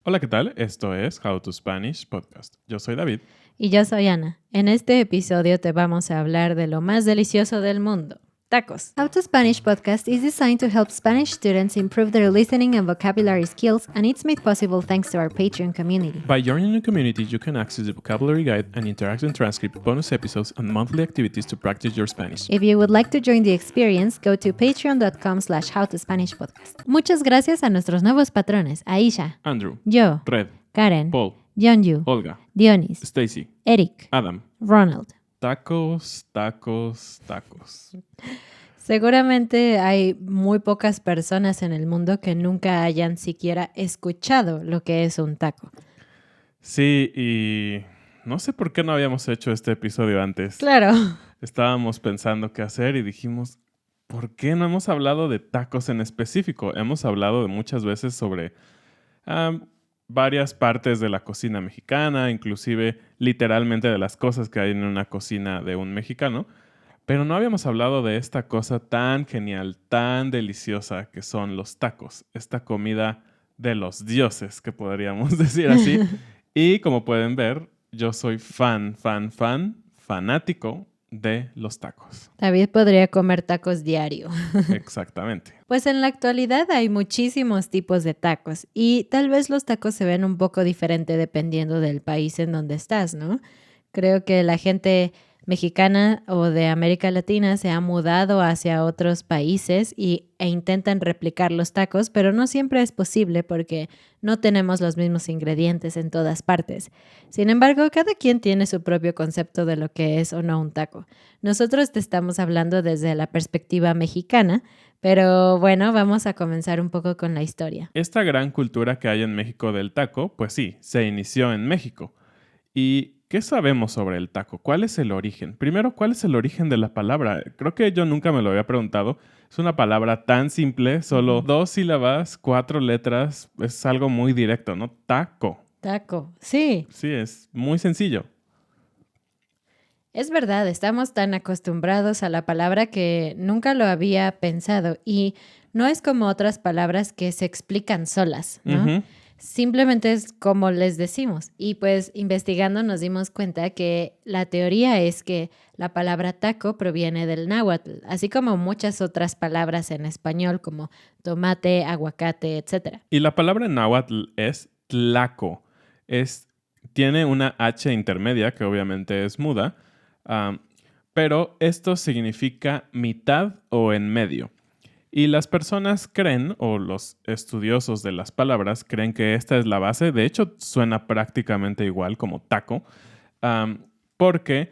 Hola, ¿qué tal? Esto es How to Spanish Podcast. Yo soy David. Y yo soy Ana. En este episodio te vamos a hablar de lo más delicioso del mundo, tacos. How to Spanish podcast is designed to help Spanish students improve their listening and vocabulary skills, and it's made possible thanks to our Patreon community. By joining the community, you can access the vocabulary guide and interactive transcript, bonus episodes, and monthly activities to practice your Spanish. If you would like to join the experience, go to patreon.com/howtospanishpodcast. Muchas gracias a nuestros nuevos patrones, Aisha, Andrew, yo, Red, Karen, Paul, Yeonju, Olga, Dionis, Stacy, Eric, Adam. Ronald. Tacos, tacos, tacos. Seguramente hay muy pocas personas en el mundo que nunca hayan siquiera escuchado lo que es un taco. Sí, y no sé por qué no habíamos hecho este episodio antes. Claro. Estábamos pensando qué hacer y dijimos, ¿por qué no hemos hablado de tacos en específico? Hemos hablado de muchas veces sobre varias partes de la cocina mexicana, inclusive literalmente de las cosas que hay en una cocina de un mexicano, pero no habíamos hablado de esta cosa tan genial, tan deliciosa que son los tacos, esta comida de los dioses, que podríamos decir así. Y como pueden ver, yo soy fanático de los tacos. David podría comer tacos diario. Exactamente. Pues en la actualidad hay muchísimos tipos de tacos y tal vez los tacos se ven un poco diferente dependiendo del país en donde estás, ¿no? Creo que la gente mexicana o de América Latina se ha mudado hacia otros países e intentan replicar los tacos, pero no siempre es posible porque no tenemos los mismos ingredientes en todas partes. Sin embargo, cada quien tiene su propio concepto de lo que es o no un taco. Nosotros te estamos hablando desde la perspectiva mexicana, pero bueno, vamos a comenzar un poco con la historia. Esta gran cultura que hay en México del taco, pues sí, se inició en México. ¿Y qué sabemos sobre el taco? ¿Cuál es el origen? Primero, ¿cuál es el origen de la palabra? Creo que yo nunca me lo había preguntado. Es una palabra tan simple, solo 2 sílabas, 4 letras. Es algo muy directo, ¿no? Taco. Taco, sí. Sí, es muy sencillo. Es verdad, estamos tan acostumbrados a la palabra que nunca lo había pensado y no es como otras palabras que se explican solas, ¿no? Ujú. Simplemente es como les decimos. Y pues investigando nos dimos cuenta que la teoría es que la palabra taco proviene del náhuatl, así como muchas otras palabras en español como tomate, aguacate, etc. Y la palabra en náhuatl es tlaco. Tiene una H intermedia, que obviamente es muda, pero esto significa mitad o en medio. Y las personas creen, o los estudiosos de las palabras, creen que esta es la base. De hecho, suena prácticamente igual como taco, porque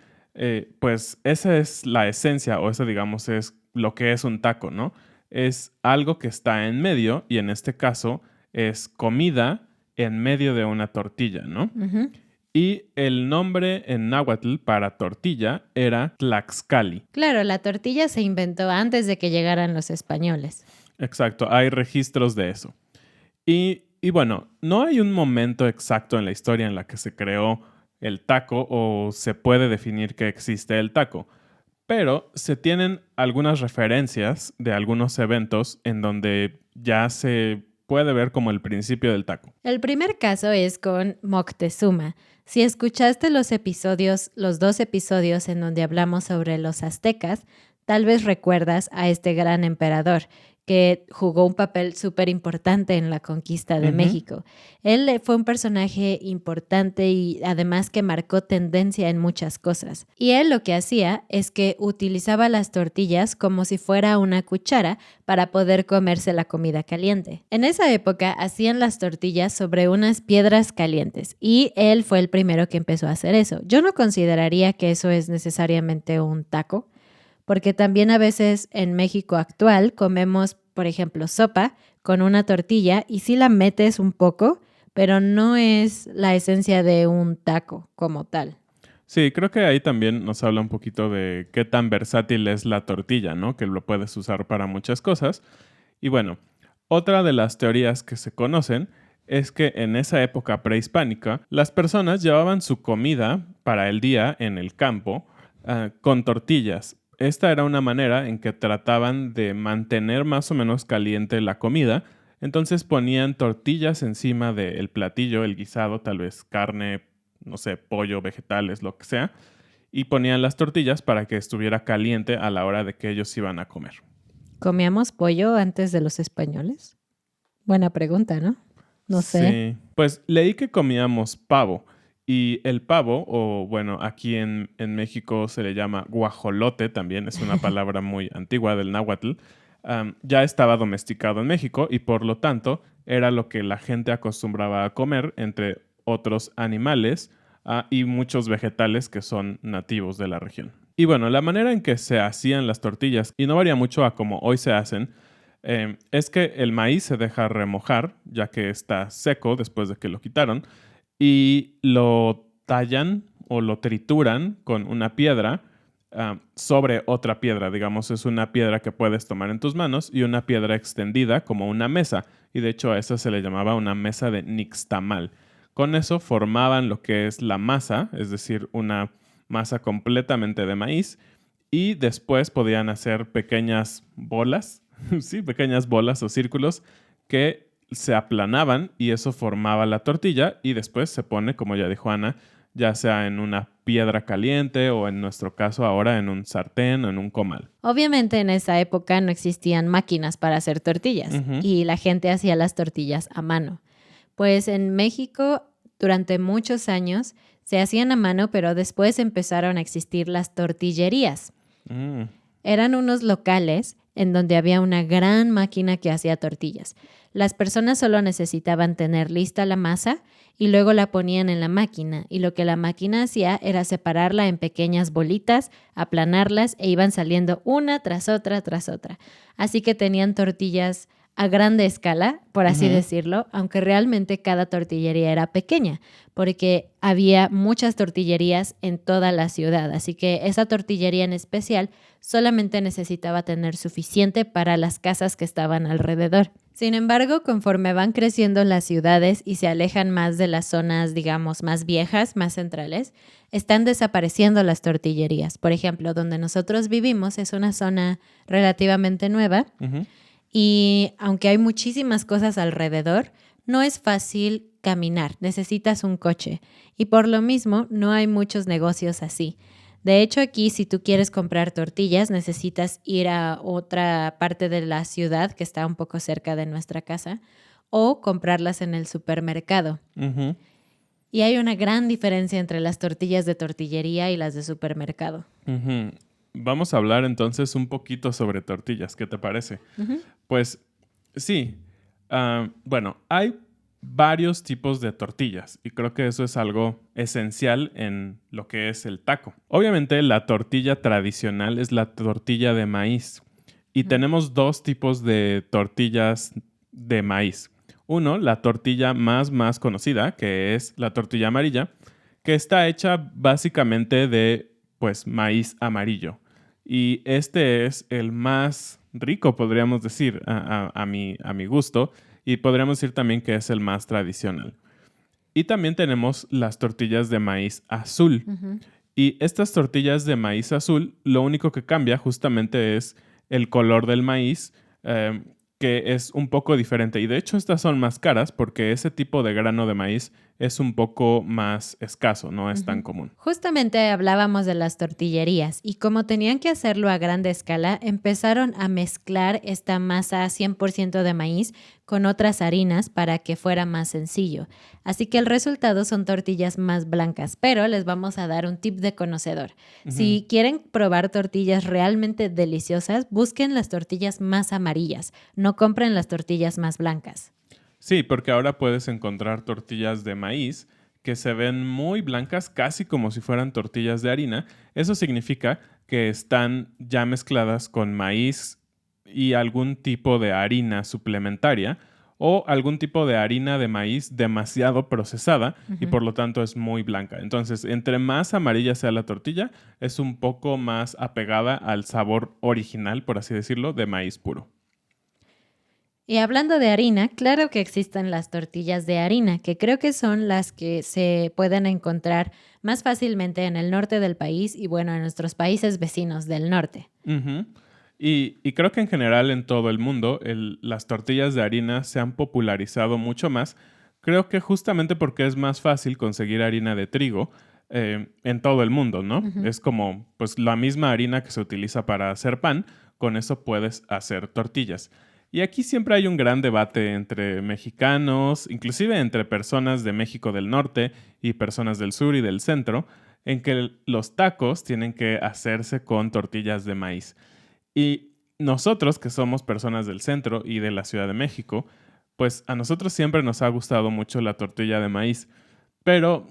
pues esa es la esencia, o esa digamos es lo que es un taco, ¿no? Es algo que está en medio, y en este caso es comida en medio de una tortilla, ¿no? Ujú. Y el nombre en náhuatl para tortilla era tlaxcali. Claro, la tortilla se inventó antes de que llegaran los españoles. Exacto, hay registros de eso. Y bueno, no hay un momento exacto en la historia en la que se creó el taco o se puede definir que existe el taco, pero se tienen algunas referencias de algunos eventos en donde ya se puede ver como el principio del taco. El primer caso es con Moctezuma. Si escuchaste los dos episodios en donde hablamos sobre los aztecas, tal vez recuerdas a este gran emperador que jugó un papel súper importante en la conquista de Ujú. México. Él fue un personaje importante y además que marcó tendencia en muchas cosas. Y él lo que hacía es que utilizaba las tortillas como si fuera una cuchara para poder comerse la comida caliente. En esa época hacían las tortillas sobre unas piedras calientes y él fue el primero que empezó a hacer eso. Yo no consideraría que eso es necesariamente un taco, porque también a veces en México actual comemos, por ejemplo, sopa con una tortilla y sí la metes un poco, pero no es la esencia de un taco como tal. Sí, creo que ahí también nos habla un poquito de qué tan versátil es la tortilla, ¿no? Que lo puedes usar para muchas cosas. Y bueno, otra de las teorías que se conocen es que en esa época prehispánica las personas llevaban su comida para el día en el campo con tortillas. Esta era una manera en que trataban de mantener más o menos caliente la comida Entonces ponían tortillas encima del platillo, el guisado, tal vez carne, no sé, pollo, vegetales, lo que sea, y ponían las tortillas para que estuviera caliente a la hora de que ellos iban a comer. ¿Comíamos pollo antes de los españoles? Buena pregunta, ¿no? No sé. Sí, pues leí que comíamos pavo y el pavo, o bueno, aquí en México se le llama guajolote también, es una palabra muy antigua del náhuatl, ya estaba domesticado en México y por lo tanto era lo que la gente acostumbraba a comer entre otros animales y muchos vegetales que son nativos de la región. Y bueno, la manera en que se hacían las tortillas, y no varía mucho a como hoy se hacen, es que el maíz se deja remojar, ya que está seco después de que lo quitaron, y lo tallan o lo trituran con una piedra sobre otra piedra. Digamos, es una piedra que puedes tomar en tus manos y una piedra extendida como una mesa. Y de hecho a esa se le llamaba una mesa de nixtamal. Con eso formaban lo que es la masa, es decir, una masa completamente de maíz, y después podían hacer pequeñas bolas, sí, pequeñas bolas o círculos que se aplanaban y eso formaba la tortilla y después se pone, como ya dijo Ana, ya sea en una piedra caliente o en nuestro caso ahora en un sartén o en un comal. Obviamente en esa época no existían máquinas para hacer tortillas y la gente hacía las tortillas a mano. Pues en México durante muchos años se hacían a mano, pero después empezaron a existir las tortillerías. Eran unos locales en donde había una gran máquina que hacía tortillas. Las personas solo necesitaban tener lista la masa y luego la ponían en la máquina. Y lo que la máquina hacía era separarla en pequeñas bolitas, aplanarlas e iban saliendo una tras otra tras otra. Así que tenían tortillas a grande escala, por así decirlo, aunque realmente cada tortillería era pequeña, porque había muchas tortillerías en toda la ciudad. Así que esa tortillería en especial solamente necesitaba tener suficiente para las casas que estaban alrededor. Sin embargo, conforme van creciendo las ciudades y se alejan más de las zonas, digamos, más viejas, más centrales, están desapareciendo las tortillerías. Por ejemplo, donde nosotros vivimos es una zona relativamente nueva y aunque hay muchísimas cosas alrededor, no es fácil caminar, necesitas un coche y por lo mismo no hay muchos negocios así. De hecho, aquí si tú quieres comprar tortillas, necesitas ir a otra parte de la ciudad que está un poco cerca de nuestra casa o comprarlas en el supermercado. Y hay una gran diferencia entre las tortillas de tortillería y las de supermercado. Vamos a hablar entonces un poquito sobre tortillas, ¿qué te parece? Pues sí, bueno, hay varios tipos de tortillas y creo que eso es algo esencial en lo que es el taco. Obviamente la tortilla tradicional es la tortilla de maíz y tenemos dos tipos de tortillas de maíz. Uno, la tortilla más conocida, que es la tortilla amarilla, que está hecha básicamente de pues maíz amarillo. Y este es el más rico, podríamos decir, a mi gusto. Y podríamos decir también que es el más tradicional. Y también tenemos las tortillas de maíz azul. Y estas tortillas de maíz azul, lo único que cambia justamente es el color del maíz, que es un poco diferente. Y de hecho estas son más caras porque ese tipo de grano de maíz es un poco más escaso, no es tan común. Justamente hablábamos de las tortillerías y como tenían que hacerlo a grande escala, empezaron a mezclar esta masa 100% de maíz con otras harinas para que fuera más sencillo. Así que el resultado son tortillas más blancas, pero les vamos a dar un tip de conocedor. Si quieren probar tortillas realmente deliciosas, busquen las tortillas más amarillas, no compren las tortillas más blancas. Sí, porque ahora puedes encontrar tortillas de maíz que se ven muy blancas, casi como si fueran tortillas de harina. Eso significa que están ya mezcladas con maíz y algún tipo de harina suplementaria o algún tipo de harina de maíz demasiado procesada y por lo tanto es muy blanca. Entonces, entre más amarilla sea la tortilla, es un poco más apegada al sabor original, por así decirlo, de maíz puro. Y hablando de harina, claro que existen las tortillas de harina, que creo que son las que se pueden encontrar más fácilmente en el norte del país y bueno, en nuestros países vecinos del norte. Y creo que en general en todo el mundo las tortillas de harina se han popularizado mucho más. Creo que justamente porque es más fácil conseguir harina de trigo en todo el mundo, ¿no? Ujú. Es como pues la misma harina que se utiliza para hacer pan, con eso puedes hacer tortillas. Y aquí siempre hay un gran debate entre mexicanos, inclusive entre personas de México del Norte y personas del sur y del centro, en que los tacos tienen que hacerse con tortillas de maíz. Y nosotros, que somos personas del centro y de la Ciudad de México, pues a nosotros siempre nos ha gustado mucho la tortilla de maíz. Pero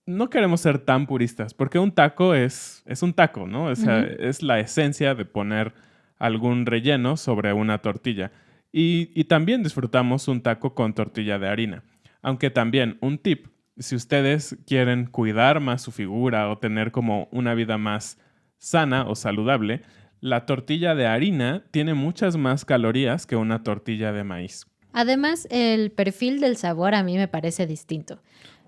no queremos ser tan puristas, porque un taco es un taco, ¿no? O sea, Ujú. es la esencia de poner algún relleno sobre una tortilla. Y también disfrutamos un taco con tortilla de harina. Aunque también un tip, si ustedes quieren cuidar más su figura o tener como una vida más sana o saludable, la tortilla de harina tiene muchas más calorías que una tortilla de maíz. Además, el perfil del sabor a mí me parece distinto.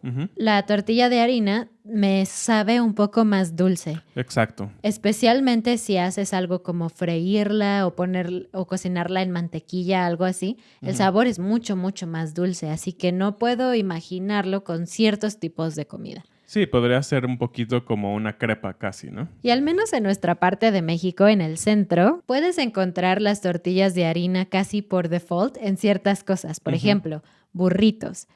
Ujú, La tortilla de harina me sabe un poco más dulce, exacto. especialmente si haces algo como freírla o poner o cocinarla en mantequilla, algo así. El Ujú. sabor es mucho, mucho más dulce, así que no puedo imaginarlo con ciertos tipos de comida. Sí, podría ser un poquito como una crepa casi, ¿no? Y al menos en nuestra parte de México, en el centro, puedes encontrar las tortillas de harina casi por default en ciertas cosas. Por Ujú, ejemplo, burritos,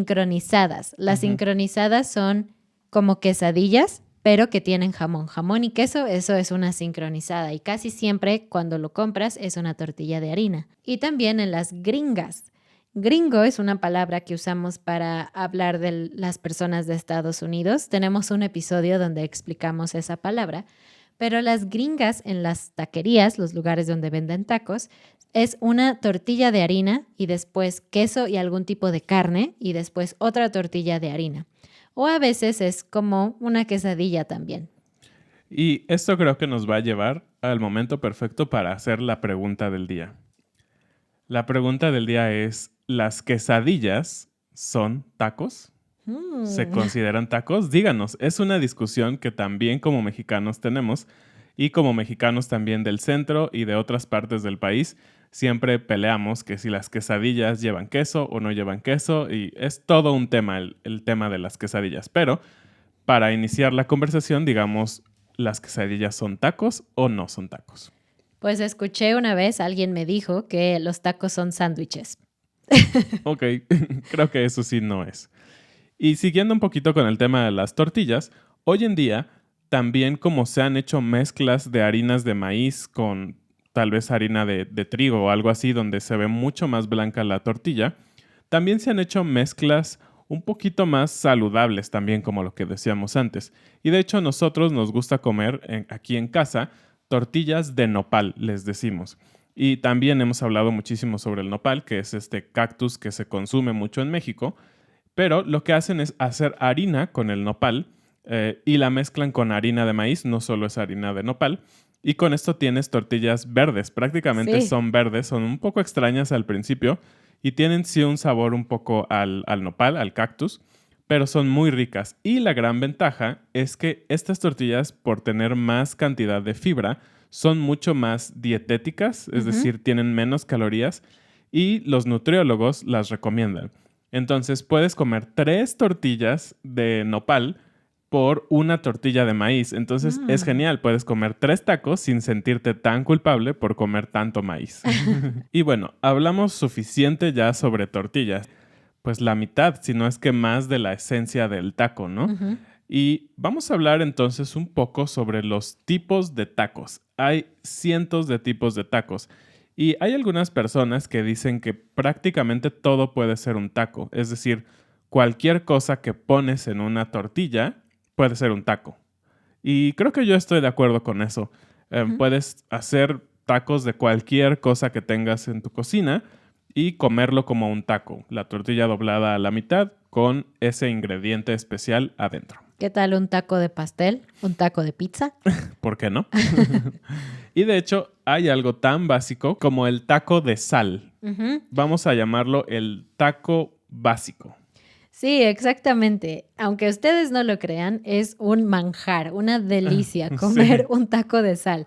sincronizadas. Las ujú. sincronizadas son como quesadillas, pero que tienen jamón. Jamón y queso, eso es una sincronizada. Y casi siempre cuando lo compras es una tortilla de harina. Y también en las gringas. Gringo es una palabra que usamos para hablar de las personas de Estados Unidos. Tenemos un episodio donde explicamos esa palabra, pero las gringas en las taquerías, los lugares donde venden tacos, es una tortilla de harina y después queso y algún tipo de carne y después otra tortilla de harina. O a veces es como una quesadilla también. Y esto creo que nos va a llevar al momento perfecto para hacer la pregunta del día. La pregunta del día es, ¿las quesadillas son tacos? ¿Se Mm. consideran tacos? Díganos, es una discusión que también como mexicanos tenemos y como mexicanos también del centro y de otras partes del país siempre peleamos que si las quesadillas llevan queso o no llevan queso y es todo un tema el tema de las quesadillas. Pero para iniciar la conversación, digamos, ¿las quesadillas son tacos o no son tacos? Pues escuché una vez, alguien me dijo que los tacos son sándwiches. Ok, creo que eso sí no es. Y siguiendo un poquito con el tema de las tortillas, hoy en día también como se han hecho mezclas de harinas de maíz con tal vez harina de trigo o algo así donde se ve mucho más blanca la tortilla, también se han hecho mezclas un poquito más saludables también como lo que decíamos antes. Y de hecho a nosotros nos gusta comer aquí en casa tortillas de nopal, les decimos. Y también hemos hablado muchísimo sobre el nopal, que es este cactus que se consume mucho en México, pero lo que hacen es hacer harina con el nopal y la mezclan con harina de maíz, no solo es harina de nopal. Y con esto tienes tortillas verdes, prácticamente Sí. son verdes, son un poco extrañas al principio y tienen sí un sabor un poco al nopal, al cactus, pero son muy ricas. Y la gran ventaja es que estas tortillas, por tener más cantidad de fibra, son mucho más dietéticas, es Ujú. decir, tienen menos calorías y los nutriólogos las recomiendan. Entonces puedes comer 3 tortillas de nopal por una tortilla de maíz. Entonces es Mm. genial, puedes comer 3 tacos sin sentirte tan culpable por comer tanto maíz. Y bueno, hablamos suficiente ya sobre tortillas. Pues la mitad, si no es que más de la esencia del taco, ¿no? Ujú. Y vamos a hablar entonces un poco sobre los tipos de tacos. Hay cientos de tipos de tacos. Y hay algunas personas que dicen que prácticamente todo puede ser un taco. Es decir, cualquier cosa que pones en una tortilla puede ser un taco. Y creo que yo estoy de acuerdo con eso. Ujú. Puedes hacer tacos de cualquier cosa que tengas en tu cocina y comerlo como un taco. La tortilla doblada a la mitad con ese ingrediente especial adentro. ¿Qué tal un taco de pastel? ¿Un taco de pizza? ¿Por qué no? Y de hecho, hay algo tan básico como el taco de sal. Ujú. Vamos a llamarlo el taco básico. Sí, exactamente. Aunque ustedes no lo crean, es un manjar, una delicia Sí. comer un taco de sal.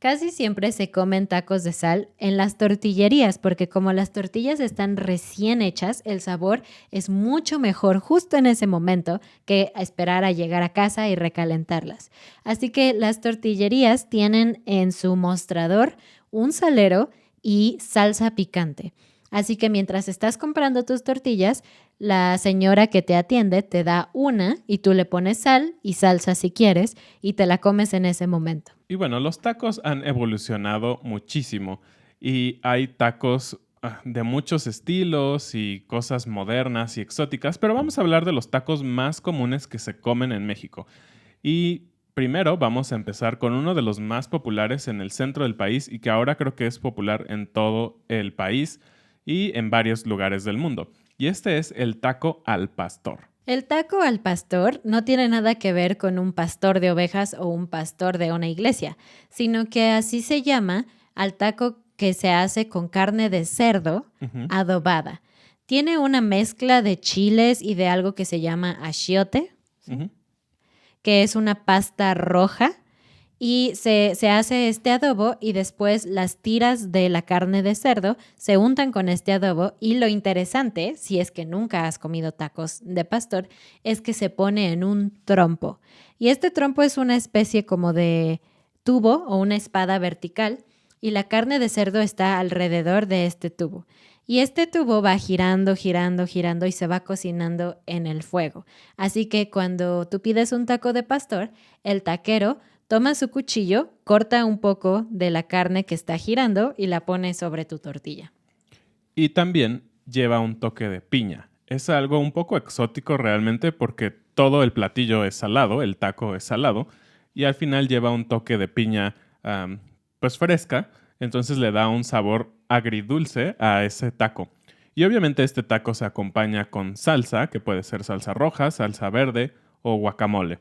Casi siempre se comen tacos de sal en las tortillerías porque como las tortillas están recién hechas, el sabor es mucho mejor justo en ese momento que esperar a llegar a casa y recalentarlas. Así que las tortillerías tienen en su mostrador un salero y salsa picante. Así que mientras estás comprando tus tortillas, la señora que te atiende te da una y tú le pones sal y salsa si quieres y te la comes en ese momento. Y bueno, los tacos han evolucionado muchísimo y hay tacos de muchos estilos y cosas modernas y exóticas, pero vamos a hablar de los tacos más comunes que se comen en México. Y primero vamos a empezar con uno de los más populares en el centro del país y que ahora creo que es popular en todo el país y en varios lugares del mundo. Y este es el taco al pastor. El taco al pastor no tiene nada que ver con un pastor de ovejas o un pastor de una iglesia, sino que así se llama al taco que se hace con carne de cerdo adobada. Tiene una mezcla de chiles y de algo que se llama achiote, que es una pasta roja. Y se hace este adobo y después las tiras de la carne de cerdo se untan con este adobo y lo interesante, si es que nunca has comido tacos de pastor, es que se pone en un trompo. Y este trompo es una especie como de tubo o una espada vertical y la carne de cerdo está alrededor de este tubo. Y este tubo va girando, girando, girando y se va cocinando en el fuego. Así que cuando tú pides un taco de pastor, el taquero toma su cuchillo, corta un poco de la carne que está girando y la pone sobre tu tortilla. Y también lleva un toque de piña. Es algo un poco exótico realmente porque todo el platillo es salado, el taco es salado, y al final lleva un toque de piña pues fresca, entonces le da un sabor agridulce a ese taco. Y obviamente este taco se acompaña con salsa, que puede ser salsa roja, salsa verde o guacamole.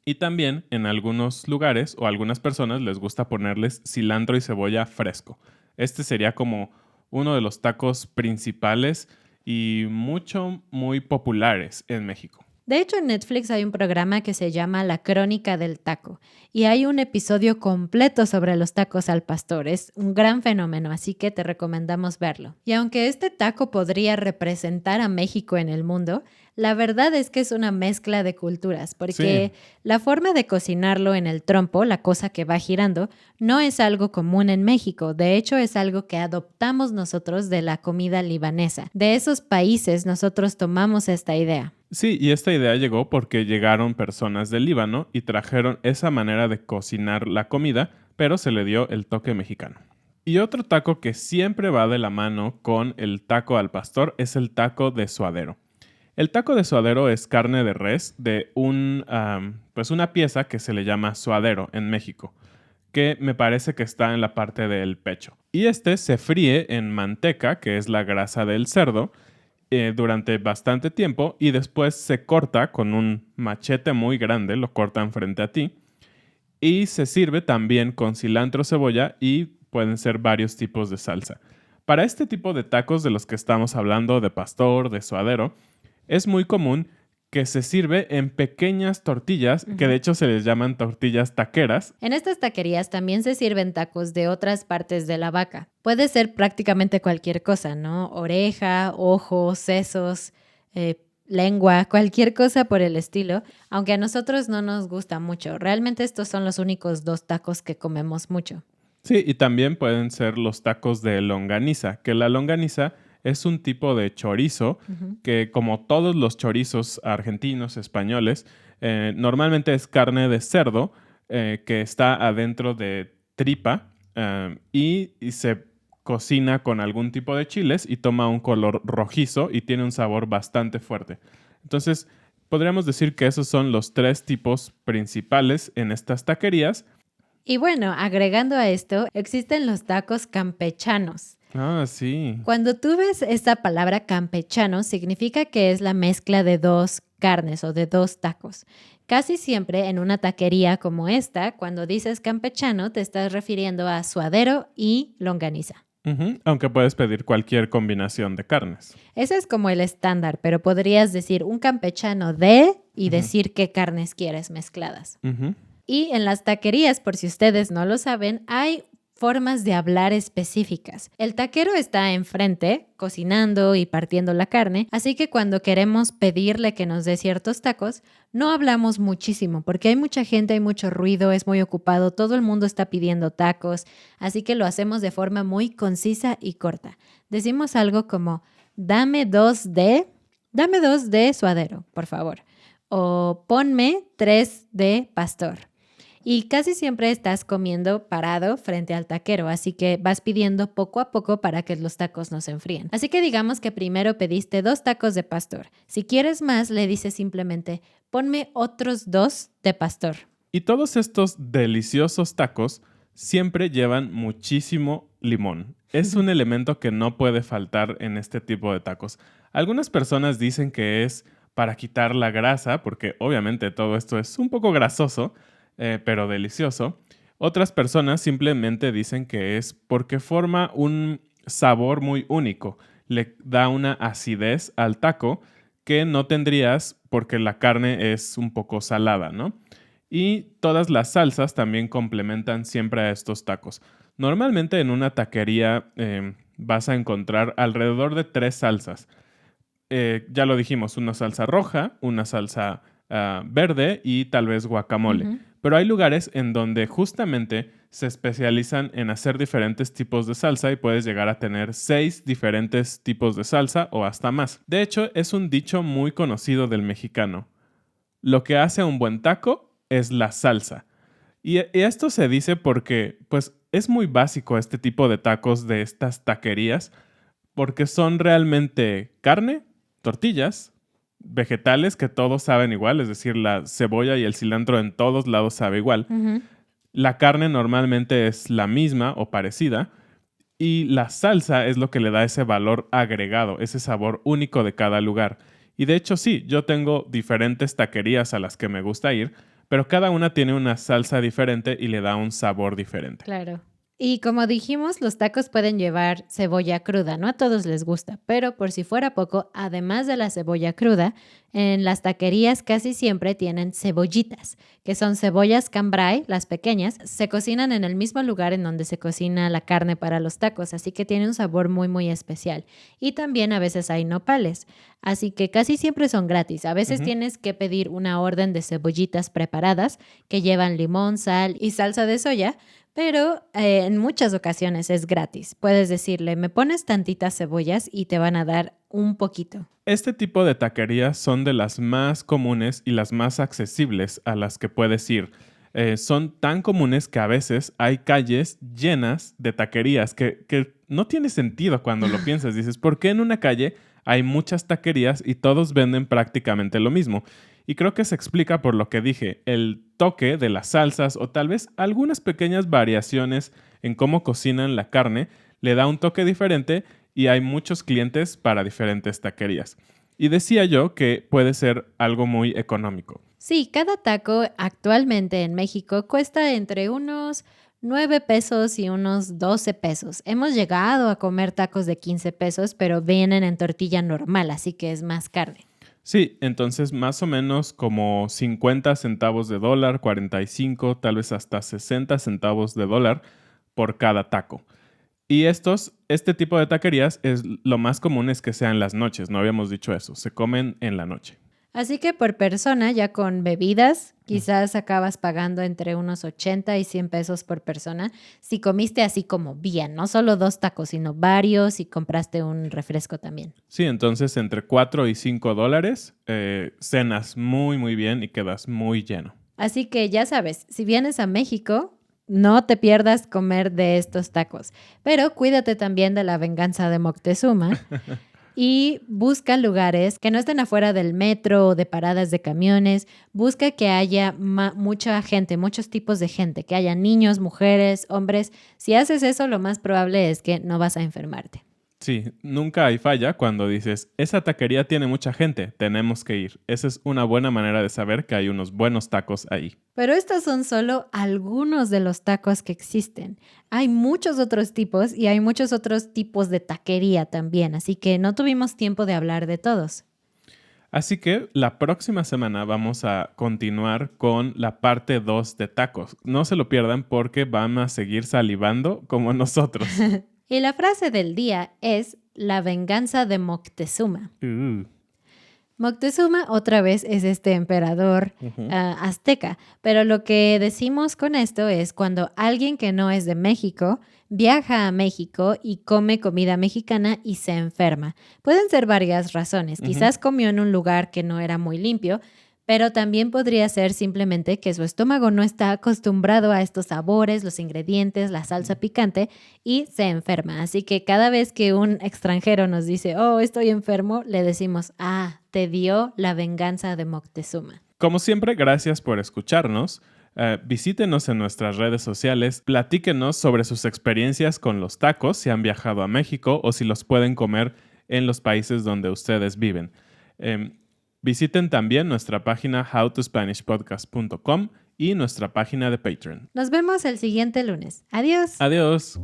Y también en algunos lugares o algunas personas les gusta ponerles cilantro y cebolla fresco. Este sería como uno de los tacos principales y muy populares en México. De hecho, en Netflix hay un programa que se llama La Crónica del Taco y hay un episodio completo sobre los tacos al pastor. Es un gran fenómeno, así que te recomendamos verlo. Y aunque este taco podría representar a México en el mundo, la verdad es que es una mezcla de culturas, porque la forma de cocinarlo en el trompo, la cosa que va girando, no es algo común en México. De hecho, es algo que adoptamos nosotros de la comida libanesa. De esos países nosotros tomamos esta idea. Sí, y esta idea llegó porque llegaron personas del Líbano y trajeron esa manera de cocinar la comida, pero se le dio el toque mexicano. Y otro taco que siempre va de la mano con el taco al pastor es el taco de suadero. El taco de suadero es carne de res de una pieza que se le llama suadero en México, que me parece que está en la parte del pecho. Y este se fríe en manteca, que es la grasa del cerdo, durante bastante tiempo y después se corta con un machete muy grande, lo cortan frente a ti y se sirve también con cilantro, cebolla y pueden ser varios tipos de salsa. Para este tipo de tacos de los que estamos hablando, de pastor, de suadero, es muy común que se sirve en pequeñas tortillas, que de hecho se les llaman tortillas taqueras. En estas taquerías también se sirven tacos de otras partes de la vaca. Puede ser prácticamente cualquier cosa, ¿no? Oreja, ojos, sesos, lengua, cualquier cosa por el estilo, aunque a nosotros no nos gusta mucho. Realmente estos son los únicos 2 tacos que comemos mucho. Sí, y también pueden ser los tacos de longaniza, que la longaniza es un tipo de chorizo que, como todos los chorizos argentinos, españoles, normalmente es carne de cerdo que está adentro de tripa y se cocina con algún tipo de chiles y toma un color rojizo y tiene un sabor bastante fuerte. Entonces, podríamos decir que esos son los 3 tipos principales en estas taquerías. Y bueno, agregando a esto, existen los tacos campechanos. Ah, sí. Cuando tú ves esta palabra campechano, significa que es la mezcla de 2 carnes o de 2 tacos. Casi siempre en una taquería como esta, cuando dices campechano, te estás refiriendo a suadero y longaniza. Aunque puedes pedir cualquier combinación de carnes. Ese es como el estándar, pero podrías decir un campechano de y decir qué carnes quieres mezcladas. Y en las taquerías, por si ustedes no lo saben, hay formas de hablar específicas. El taquero está enfrente, cocinando y partiendo la carne, así que cuando queremos pedirle que nos dé ciertos tacos, no hablamos muchísimo, porque hay mucha gente, hay mucho ruido, es muy ocupado, todo el mundo está pidiendo tacos, así que lo hacemos de forma muy concisa y corta. Decimos algo como, dame dos de suadero, por favor, o ponme 3 de pastor. Y casi siempre estás comiendo parado frente al taquero, así que vas pidiendo poco a poco para que los tacos no se enfríen. Así que digamos que primero pediste 2 tacos de pastor. Si quieres más, le dices simplemente, ponme otros 2 de pastor. Y todos estos deliciosos tacos siempre llevan muchísimo limón. Es un elemento que no puede faltar en este tipo de tacos. Algunas personas dicen que es para quitar la grasa, porque obviamente todo esto es un poco grasoso, pero delicioso. Otras personas simplemente dicen que es porque forma un sabor muy único. Le da una acidez al taco que no tendrías porque la carne es un poco salada, ¿no? Y todas las salsas también complementan siempre a estos tacos. Normalmente en una taquería vas a encontrar alrededor de 3 salsas. Ya lo dijimos, una salsa roja, una salsa verde y tal vez guacamole. Ujú. Pero hay lugares en donde justamente se especializan en hacer diferentes tipos de salsa y puedes llegar a tener 6 diferentes tipos de salsa o hasta más. De hecho, es un dicho muy conocido del mexicano. Lo que hace un buen taco es la salsa. Y esto se dice porque, pues, es muy básico este tipo de tacos de estas taquerías porque son realmente carne, tortillas, vegetales que todos saben igual, es decir, la cebolla y el cilantro en todos lados sabe igual. Ujú. La carne normalmente es la misma o parecida y la salsa es lo que le da ese valor agregado, ese sabor único de cada lugar. Y de hecho sí, yo tengo diferentes taquerías a las que me gusta ir, pero cada una tiene una salsa diferente y le da un sabor diferente. Claro. Y como dijimos, los tacos pueden llevar cebolla cruda, no a todos les gusta, pero por si fuera poco, además de la cebolla cruda, en las taquerías casi siempre tienen cebollitas, que son cebollas cambray, las pequeñas, se cocinan en el mismo lugar en donde se cocina la carne para los tacos, así que tiene un sabor muy muy especial. Y también a veces hay nopales, así que casi siempre son gratis. A veces Ujú. tienes que pedir una orden de cebollitas preparadas que llevan limón, sal y salsa de soya, pero en muchas ocasiones es gratis. Puedes decirle, me pones tantitas cebollas y te van a dar un poquito. Este tipo de taquerías son de las más comunes y las más accesibles a las que puedes ir. Son tan comunes que a veces hay calles llenas de taquerías que no tiene sentido cuando lo piensas. Dices, ¿por qué en una calle hay muchas taquerías y todos venden prácticamente lo mismo? Y creo que se explica por lo que dije, el toque de las salsas o tal vez algunas pequeñas variaciones en cómo cocinan la carne le da un toque diferente y hay muchos clientes para diferentes taquerías. Y decía yo que puede ser algo muy económico. Sí, cada taco actualmente en México cuesta entre unos 9 pesos y unos 12 pesos. Hemos llegado a comer tacos de 15 pesos, pero vienen en tortilla normal, así que es más carne. Sí, entonces más o menos como 50 centavos de dólar, 45, tal vez hasta 60 centavos de dólar por cada taco. Y este tipo de taquerías es lo más común es que sean en las noches, no habíamos dicho eso, se comen en la noche. Así que por persona, ya con bebidas, quizás acabas pagando entre unos 80 y 100 pesos por persona. Si comiste así como bien, no solo 2 tacos, sino varios y compraste un refresco también. Sí, entonces entre 4 y 5 dólares cenas muy muy bien y quedas muy lleno. Así que ya sabes, si vienes a México, no te pierdas comer de estos tacos. Pero cuídate también de la venganza de Moctezuma. Y busca lugares que no estén afuera del metro o de paradas de camiones. Busca que haya mucha gente, muchos tipos de gente, que haya niños, mujeres, hombres. Si haces eso, lo más probable es que no vas a enfermarte. Sí, nunca hay falla cuando dices, esa taquería tiene mucha gente, tenemos que ir. Esa es una buena manera de saber que hay unos buenos tacos ahí. Pero estos son solo algunos de los tacos que existen. Hay muchos otros tipos y hay muchos otros tipos de taquería también, así que no tuvimos tiempo de hablar de todos. Así que la próxima semana vamos a continuar con la parte 2 de tacos. No se lo pierdan porque van a seguir salivando como nosotros. Y la frase del día es la venganza de Moctezuma. Moctezuma otra vez es este emperador azteca, pero lo que decimos con esto es cuando alguien que no es de México viaja a México y come comida mexicana y se enferma. Pueden ser varias razones. Quizás comió en un lugar que no era muy limpio, pero también podría ser simplemente que su estómago no está acostumbrado a estos sabores, los ingredientes, la salsa picante y se enferma. Así que cada vez que un extranjero nos dice, oh, estoy enfermo, le decimos, te dio la venganza de Moctezuma. Como siempre, gracias por escucharnos. Visítenos en nuestras redes sociales, platíquenos sobre sus experiencias con los tacos, si han viajado a México o si los pueden comer en los países donde ustedes viven. Visiten también nuestra página howtospanishpodcast.com y nuestra página de Patreon. Nos vemos el siguiente lunes. Adiós. Adiós.